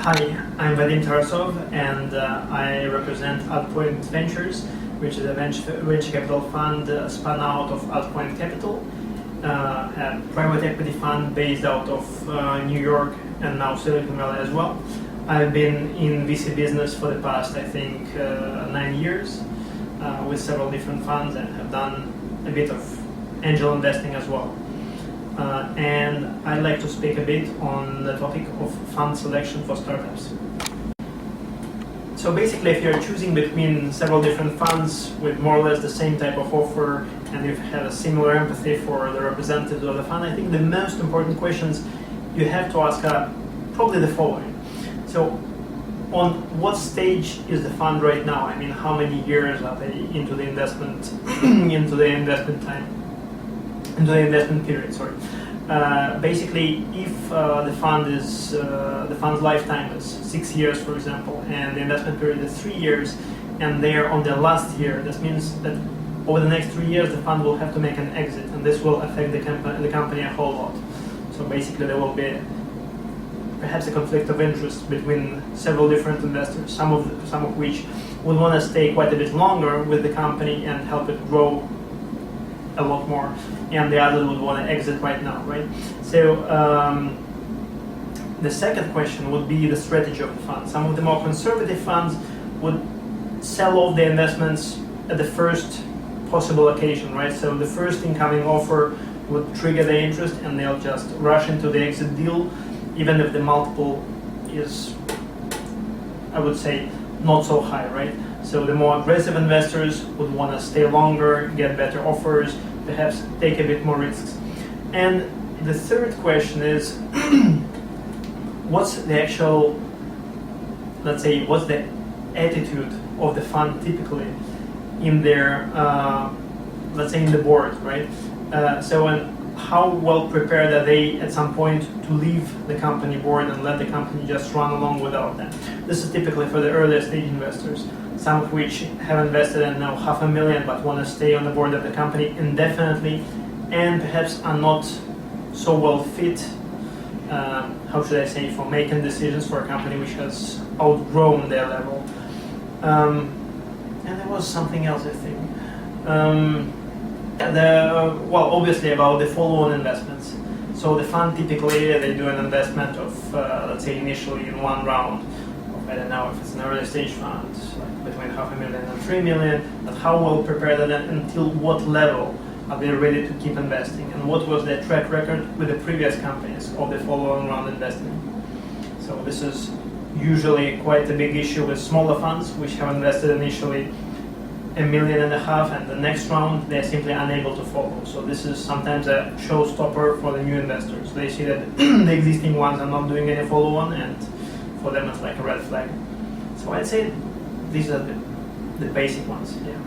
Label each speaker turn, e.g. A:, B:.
A: Hi, I'm Vadim Tarasov, and I represent Altpoint Ventures, which is a venture capital fund spun out of Altpoint Capital, a private equity fund based out of New York and now Silicon Valley as well. I've been in VC business for the past, I think, 9 years with several different funds, and have done a bit of angel investing as well. And I'd like to speak a bit on the topic of fund selection for startups. So basically, if you're choosing between several different funds with more or less the same type of offer, and you have a similar empathy for the representatives of the fund, I think the most important questions you have to ask are probably the following. So, on what stage is the fund right now? I mean, how many years are they into the investment, into the investment period? Sorry. Basically, if the fund's lifetime is 6 years, for example, and the investment period is 3 years, and they're on their last year, this means that over the next 3 years, the fund will have to make an exit, and this will affect the company a whole lot. So basically, there will be perhaps a conflict of interest between several different investors, some of which would want to stay quite a bit longer with the company and help it grow a lot more, and the others would want to exit right now, right? So the second question would be the strategy of the fund. Some of the more conservative funds would sell off their investments at the first possible occasion, right? So the first incoming offer would trigger their interest, and they'll just rush into the exit deal, even if the multiple is, I would say, not so high, right? So the more aggressive investors would want to stay longer, get better offers, perhaps take a bit more risks. And the third question is, what's the actual, let's say, what's the attitude of the fund typically in their, let's say, in the board, right? And how well prepared are they at some point to leave the company board and let the company just run along without them? This is typically for the earlier stage investors, some of which have invested in now $500,000 but want to stay on the board of the company indefinitely, and perhaps are not so well fit, how should I say, for making decisions for a company which has outgrown their level. And there was something else, I think. Obviously about the follow-on investments. So the fund typically, they do an investment of, let's say, initially in one round of, I don't know if it's an early stage fund, like between $500,000 and $3 million, but how well prepared are they, until what level are they ready to keep investing, and what was their track record with the previous companies of the follow-on round investing. So this is usually quite a big issue with smaller funds which have invested initially $1.5 million, and the next round they're simply unable to follow. So this is sometimes a showstopper for the new investors. They see that the existing ones are not doing any follow-on, and for them it's like a red flag. So I'd say these are the basic ones. Yeah.